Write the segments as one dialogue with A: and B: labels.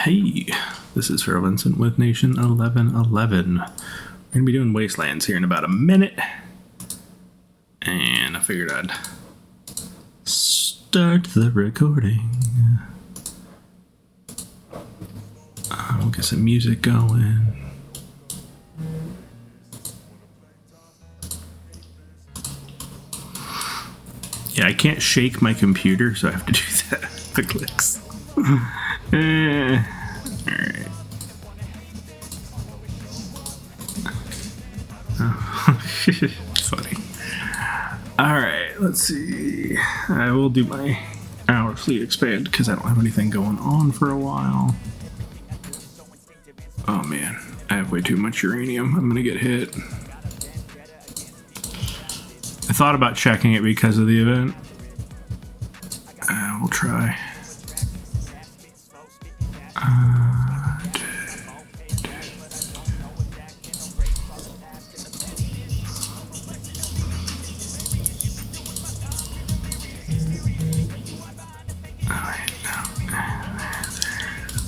A: Hey, this is Pharaoh Vincent with Nation 1111. We're going to be doing Wastelands here in about a minute. And I figured I'd start the recording. We'll get some music going. Yeah, I can't shake my computer, so I have to do that. The clicks. Alright. Funny. Alright, let's see. I will do my hour fleet expand because I don't have anything going on for a while. Oh man, I have way too much uranium. I'm gonna get hit. I thought about checking it because of the event. We'll try.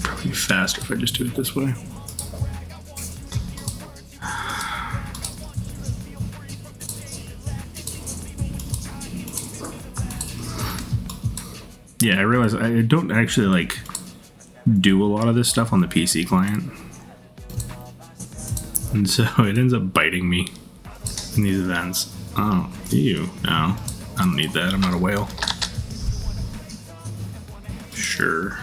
A: Probably faster if I just do it this way. Yeah, I realize I don't actually like do a lot of this stuff on the PC client, and so it ends up biting me in these events. Oh, ew, no, I don't need that. I'm not a whale. Sure.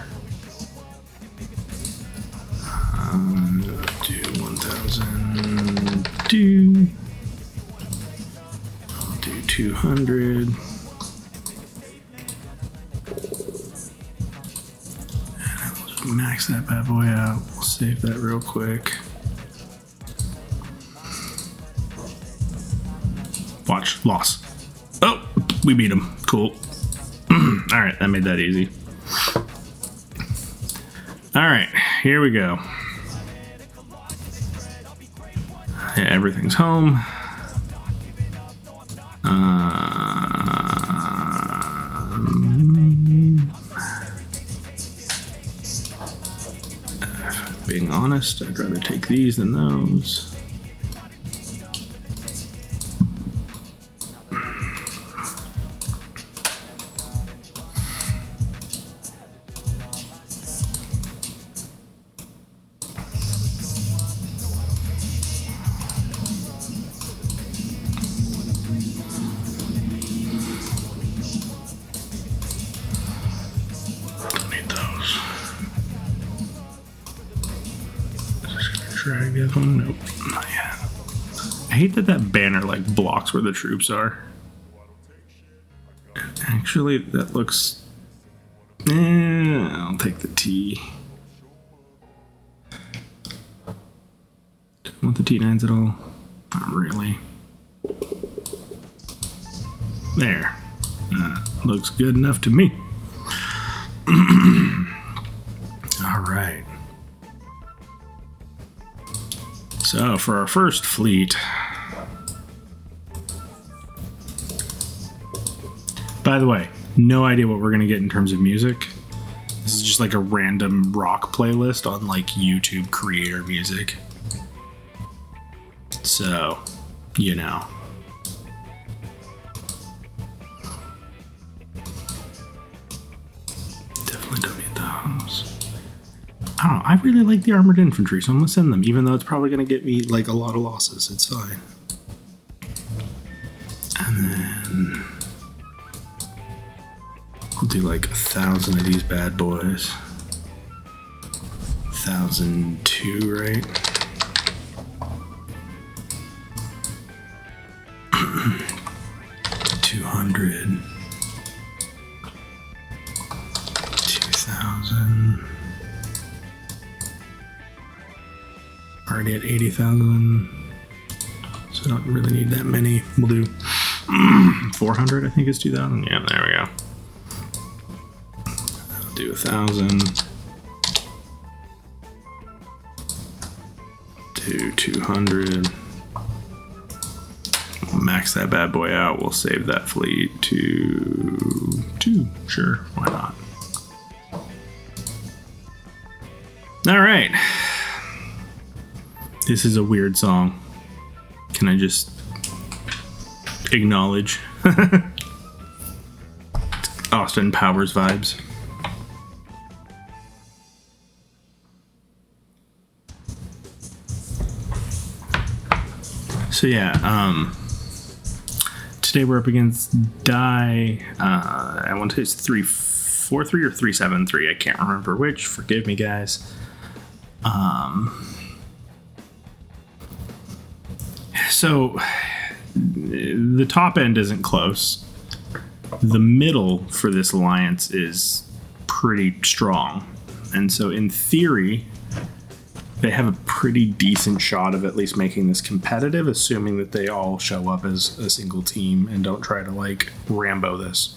A: Do 1,000. I'll do 200. Max that bad boy out. We'll save that real quick. Watch. Loss. Oh, we beat him. Cool. Alright, that made that easy. Alright, here we go. Yeah, everything's home. Being honest, I'd rather take these than those. Try to get one. Nope, not yet. I hate that banner like blocks where the troops are. Actually, that looks. I'll take the T. Don't want the T9s at all. Not really. There. Looks good enough to me. All right. So for our first fleet, by the way, no idea what we're gonna get in terms of music. This is just like a random rock playlist on like YouTube creator music. So, you know. Definitely don't need those. I don't know, I really like the armored infantry, so I'm gonna send them, even though it's probably gonna get me like a lot of losses. It's fine. And then I'll do like 1,000 of these bad boys. 1,002, right? $200. 2,000. Already at 80,000, so I don't really need that many. We'll do 400, I think is 2,000. Yeah, there we go. I'll do 1,000. Do 200. We'll max that bad boy out. We'll save that fleet to 2. Sure, why not? All right. This is a weird song. Can I just acknowledge? Austin Powers vibes. So yeah, today we're up against Die. I want to say it's 3-4-3 or 3-7-3. I can't remember which. Forgive me, guys. So the top end isn't close. The middle for this alliance is pretty strong, and so in theory they have a pretty decent shot of at least making this competitive, assuming that they all show up as a single team and don't try to like Rambo this.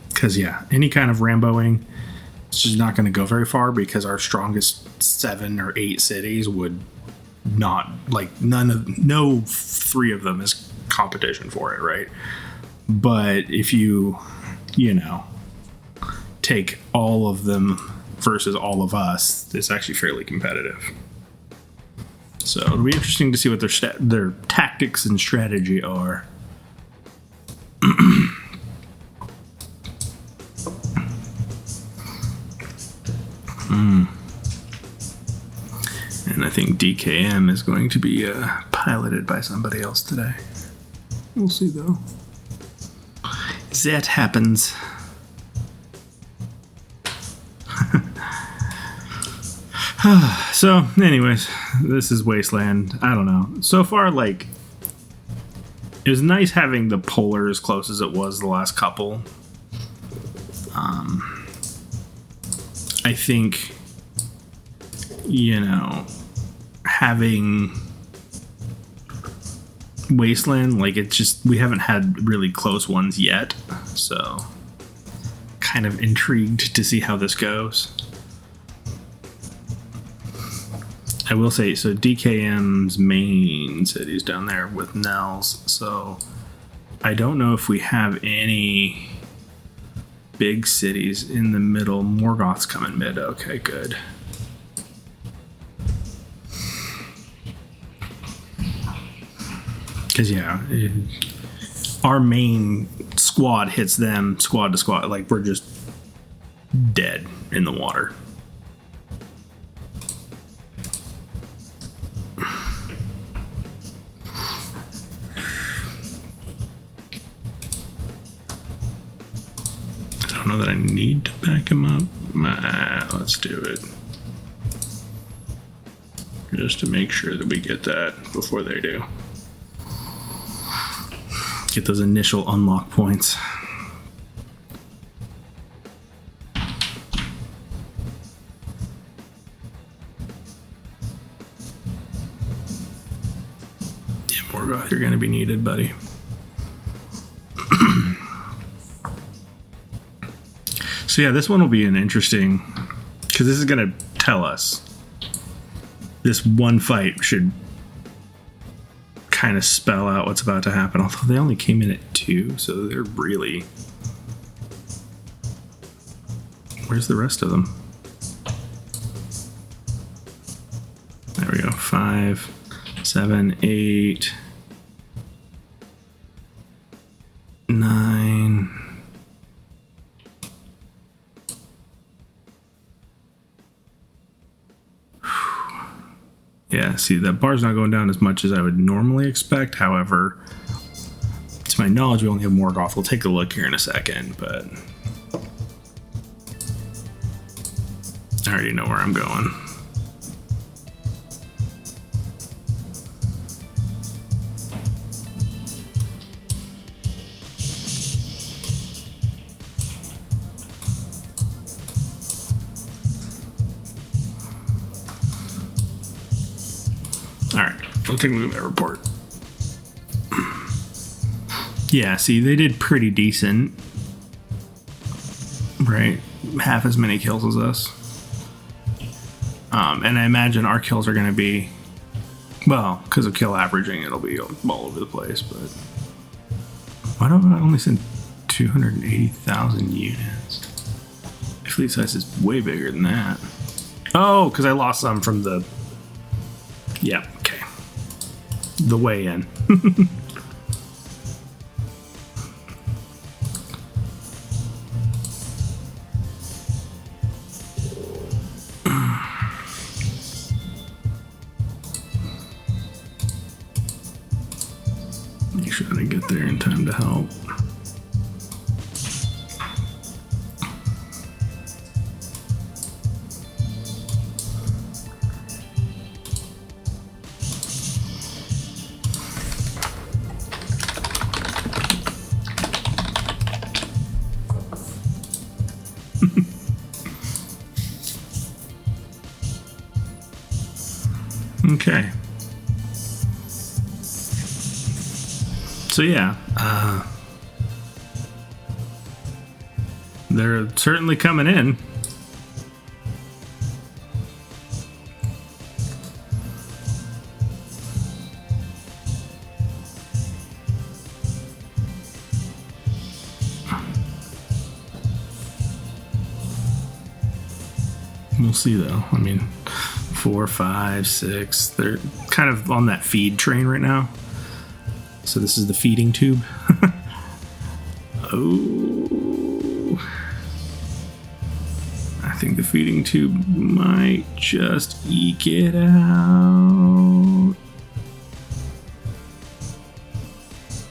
A: Because yeah, any kind of Ramboing, it's just not going to go very far, because our strongest 7 or 8 cities would not, like, no 3 of them is competition for it, right? But if you take all of them versus all of us, it's actually fairly competitive. So it'll be interesting to see what their tactics and strategy are. And I think DKM is going to be piloted by somebody else today. We'll see, though. That happens. So, anyways, this is Wasteland. I don't know. So far, like, it was nice having the polar as close as it was the last couple. I think, having Wasteland, like, it's just, we haven't had really close ones yet. So, kind of intrigued to see how this goes. I will say, so DKM's main city's down there with Nels, so I don't know if we have any big cities in the middle. Morgoth's coming mid. Okay, good. Because, yeah, our main squad hits them squad to squad. Like, we're just dead in the water. I don't know that I need to back him up. Let's do it. Just to make sure that we get that before they do. Get those initial unlock points. Yeah, Morgoth, you're going to be needed, buddy. So yeah, this one will be an interesting, because this is going to tell us. This one fight should kind of spell out what's about to happen. Although they only came in at 2, so they're really... Where's the rest of them? There we go. 5, 7, 8, 9... Yeah, see, that bar's not going down as much as I would normally expect. However, to my knowledge, we only have Morgoth. We'll take a look here in a second, but I already know where I'm going. I'll take a look at that report. Yeah, see, they did pretty decent. Right? Half as many kills as us. And I imagine our kills are going to be... Well, because of kill averaging, it'll be all over the place, but... Why don't I only send 280,000 units? Fleet size is way bigger than that. Oh, because I lost some from the... Yeah, okay. The way in. Make sure I get there in time to help. Okay. So yeah, they're certainly coming in. We'll see though. I mean, 4, 5, 6. They're kind of on that feed train right now. So this is the feeding tube. Oh. I think the feeding tube might just eke it out.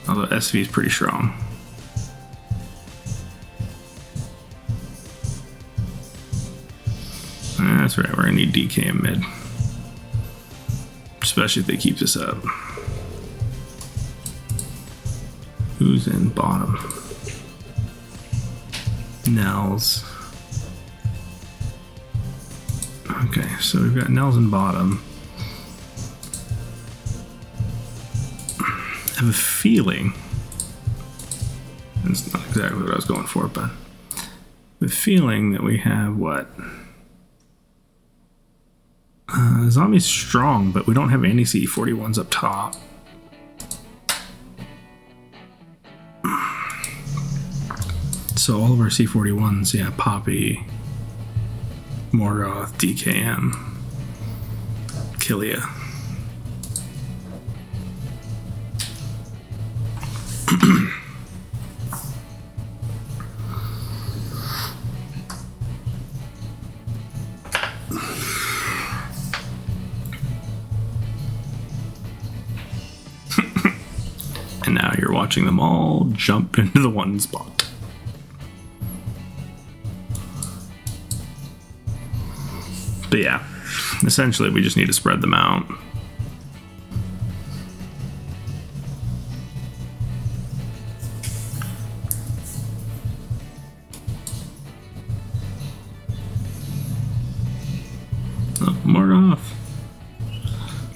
A: Although SV is pretty strong. That's right, we're gonna need DK in mid. Especially if they keep this up. Who's in bottom? Nels. Okay, so we've got Nels in bottom. I have a feeling, it's not exactly what I was going for, but the feeling that we have what? Zombie's strong, but we don't have any C41s up top. So all of our C41s, yeah, Poppy, Morgoth, DKM, Killia. And now you're watching them all jump into the one spot. But yeah, essentially we just need to spread them out. Oh, Morgoth.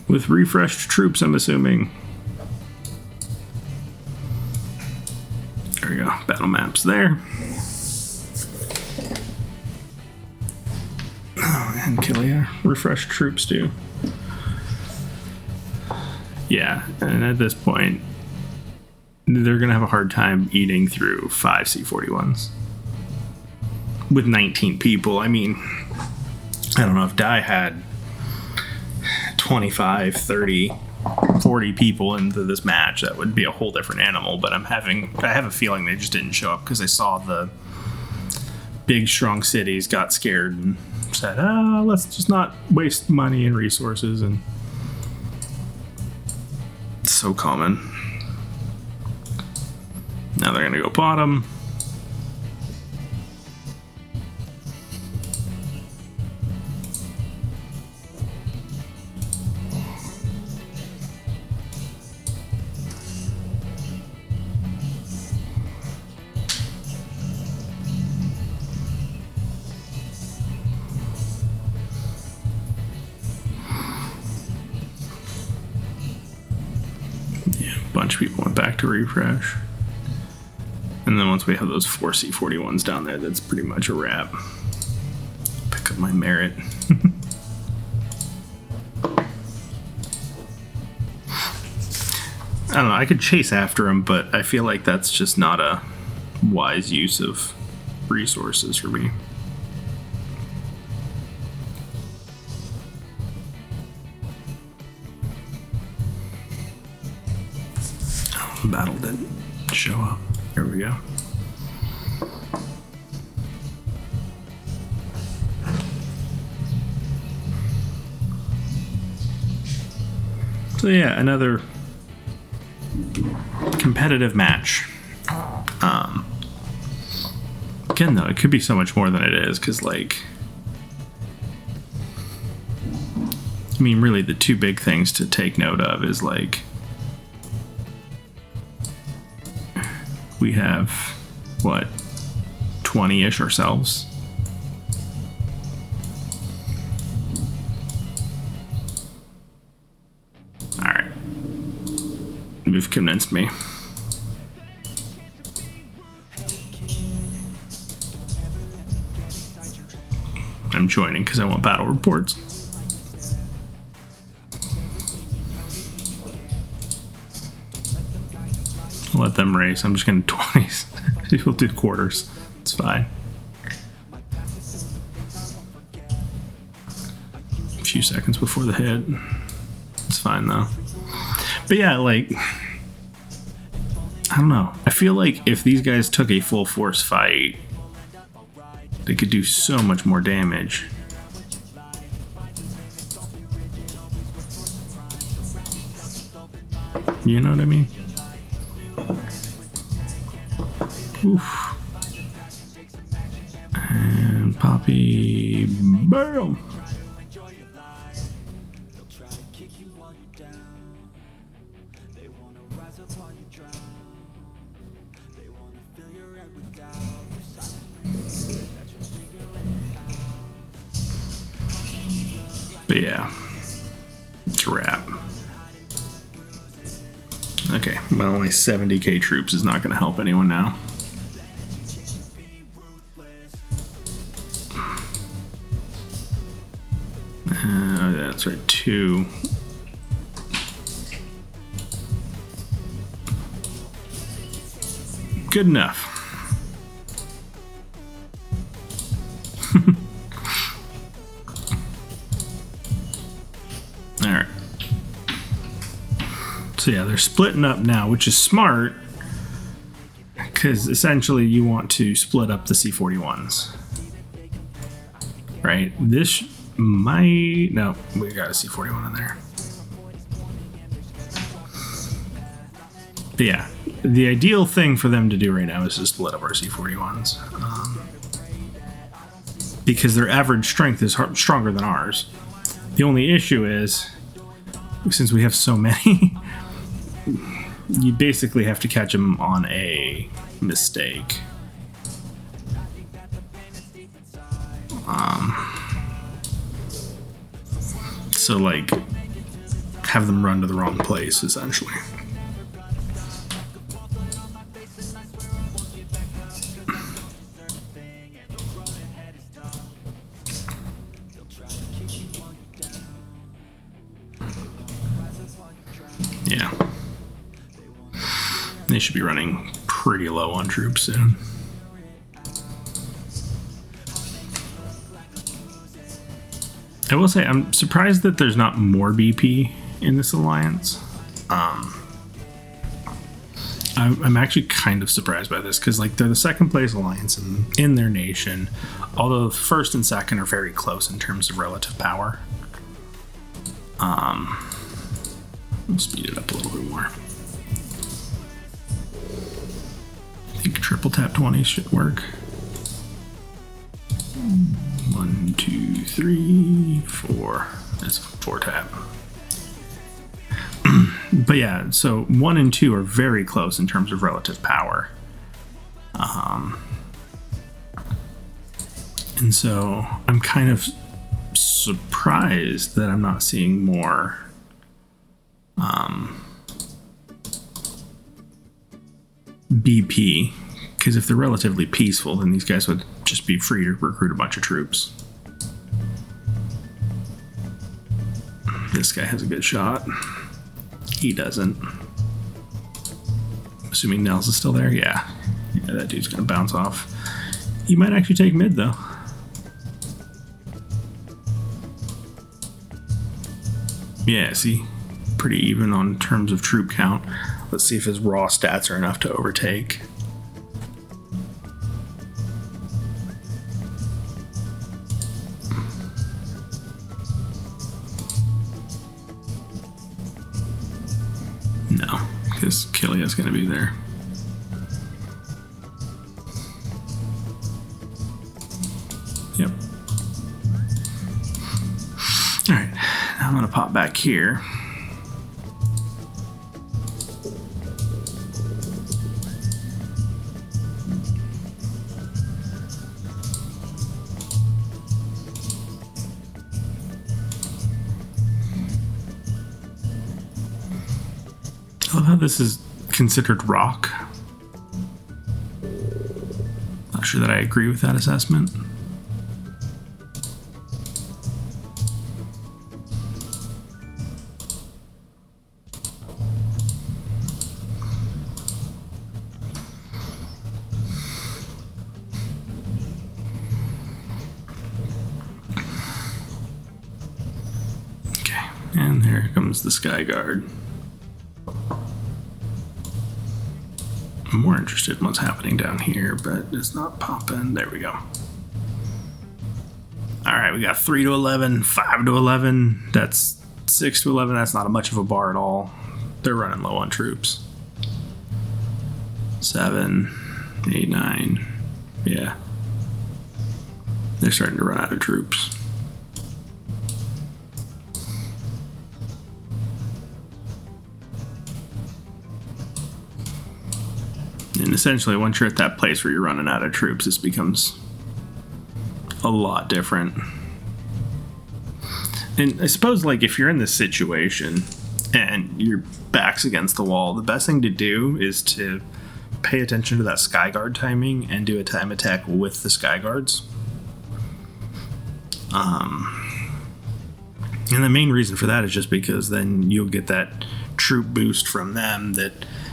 A: With refreshed troops, I'm assuming. There we go, battle maps there. And Killia, refresh troops too. Yeah, and at this point, they're gonna have a hard time eating through 5 C41s. With 19 people, I mean, I don't know if Die had 25, 30, 40 people into this match, that would be a whole different animal, but I have a feeling they just didn't show up because they saw the big strong cities, got scared and said, let's just not waste money and resources. And it's so common. Now they're gonna go bottom. Bunch of people went back to refresh. And then once we have those 4 C41s down there, that's pretty much a wrap. Pick up my merit. I don't know, I could chase after him, but I feel like that's just not a wise use of resources for me. battle didn't show up. Here we go. So yeah, another competitive match. Again, though, it could be so much more than it is, because, like, I mean, really, the two big things to take note of is, like, we have, what, 20-ish ourselves? Alright. You've convinced me. I'm joining because I want battle reports. I'll let them race. I'm just going to 20s. We'll do quarters. It's fine. A few seconds before the hit. It's fine though. But yeah, like, I don't know. I feel like if these guys took a full force fight, they could do so much more damage. You know what I mean? Oof. And Poppy, boom! But yeah, it's a wrap. Okay, well, only 70k troops is not going to help anyone now. That's right, 2. Good enough. Alright. So yeah, they're splitting up now, which is smart, because essentially you want to split up the C-41s. Right? This might... No, we got a C-41 in there. But yeah, the ideal thing for them to do right now is to split up our C-41s. Because their average strength is stronger than ours. The only issue is, since we have so many, you basically have to catch them on a mistake. So, like, have them run to the wrong place, essentially. Yeah. They should be running pretty low on troops soon. I will say, I'm surprised that there's not more BP in this alliance. I'm actually kind of surprised by this, because, like, they're the second place alliance in their nation, although first and second are very close in terms of relative power. We'll speed it up a little bit more. I think triple tap 20 should work. 1, 2, 3, 4. That's 4 tap. But yeah, so 1 and 2 are very close in terms of relative power. And so I'm kind of surprised that I'm not seeing more BP, because if they're relatively peaceful, then these guys would just be free to recruit a bunch of troops. This guy has a good shot. He doesn't. Assuming Nels is still there? Yeah, that dude's gonna bounce off. He might actually take mid, though. Yeah, see? Pretty even on terms of troop count. Let's see if his raw stats are enough to overtake. No, because Killia's going to be there. Yep. Alright, now I'm going to pop back here. I love how this is considered rock. Not sure that I agree with that assessment. Okay, and here comes the Sky Guard. I'm more interested in what's happening down here, but it's not popping. There we go. All right, we got 3 to 11, 5 to 11. That's 6 to 11. That's not much of a bar at all. They're running low on troops. 7, 8, 9. Yeah. They're starting to run out of troops. And essentially, once you're at that place where you're running out of troops, this becomes a lot different. And I suppose, like, if you're in this situation and your back's against the wall, the best thing to do is to pay attention to that Sky Guard timing and do a time attack with the Sky Guards. And the main reason for that is just because then you'll get that troop boost from them that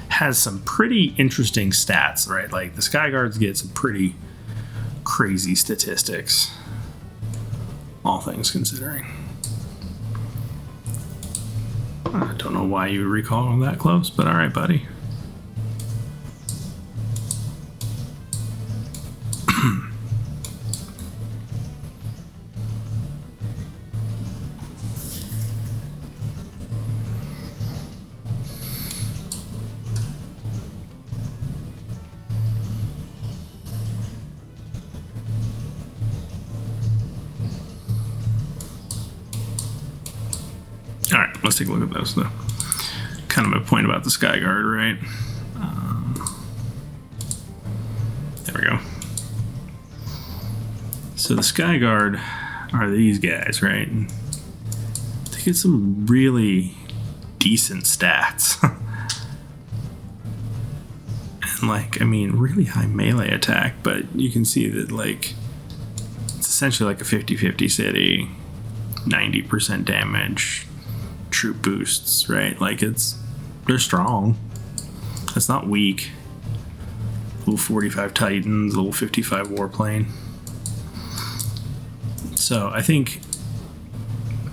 A: has some pretty interesting stats, right? Like the Sky Guards get some pretty crazy statistics, all things considering. I don't know why you would recall them that close, but all right, buddy. All right, let's take a look at those, though. Kind of my point about the Sky Guard, right? There we go. So the Sky Guard are these guys, right? And they get some really decent stats. And, like, I mean, really high melee attack, but you can see that, like, it's essentially like a 50-50 city, 90% damage, troop boosts, right? Like, they're strong. It's not weak. Level 45 Titans, level 55 Warplane. So I think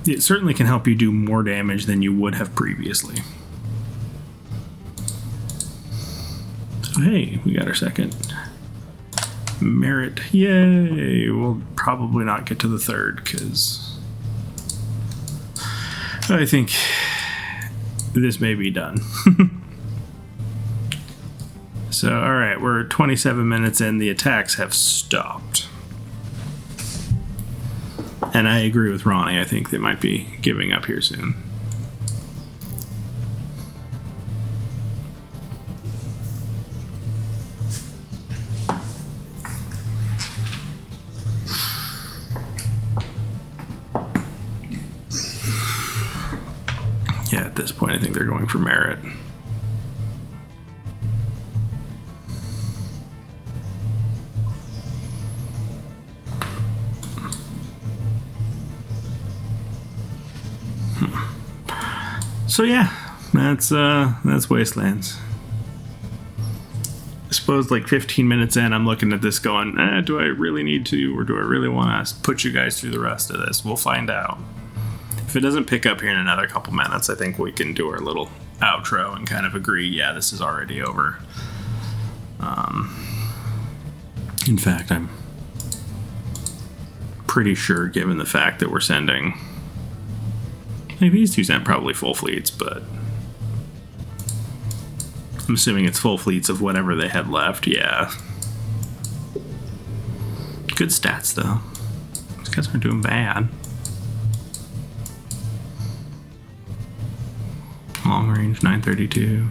A: it certainly can help you do more damage than you would have previously. Oh, hey, we got our second merit. Yay! We'll probably not get to the third because I think this may be done. So, alright, we're 27 minutes in. The attacks have stopped. And I agree with Ronnie. I think they might be giving up here soon. Yeah, at this point, I think they're going for merit. So yeah, that's Wastelands. I suppose like 15 minutes in, I'm looking at this going, do I really need to, or do I really want to put you guys through the rest of this? We'll find out. If it doesn't pick up here in another couple minutes, I think we can do our little outro and kind of agree, yeah, this is already over. In fact, I'm pretty sure, given the fact that we're sending, like, these two sent probably full fleets, but I'm assuming it's full fleets of whatever they had left. Yeah. Good stats, though. These guys aren't doing bad. Long range, 932.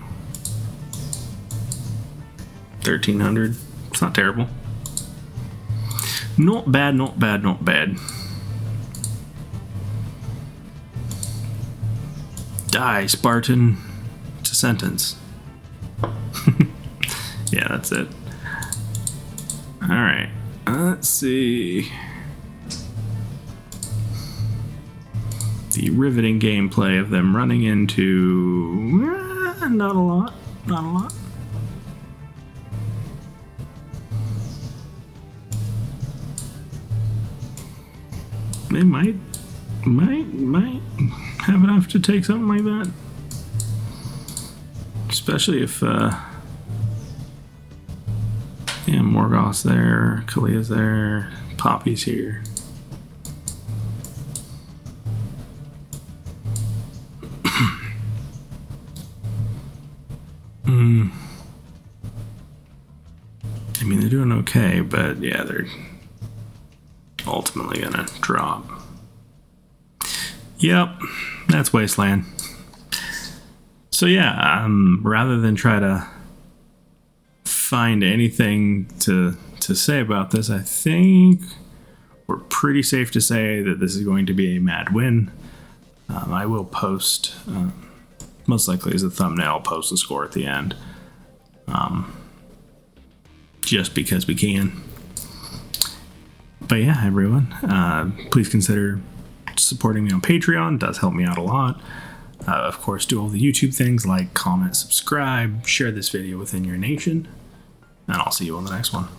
A: 1300. It's not terrible. Not bad, not bad, not bad. Die, Spartan. It's a sentence. Yeah, that's it. Alright. Let's see. The riveting gameplay of them running into... not a lot. Not a lot. They might have enough to take something like that. Especially if, yeah, Morgoth's there, Kalia's there, Poppy's here. I mean, they're doing okay, but yeah, they're ultimately gonna drop. Yep, that's Wasteland. So yeah, rather than try to find anything to say about this, I think we're pretty safe to say that this is going to be a mad win. I will post, most likely as a thumbnail, I'll post the score at the end. Just because we can. But yeah, everyone, please consider supporting me on Patreon. It does help me out a lot. Of course, do all the YouTube things like comment, subscribe, share this video within your nation, and I'll see you on the next one.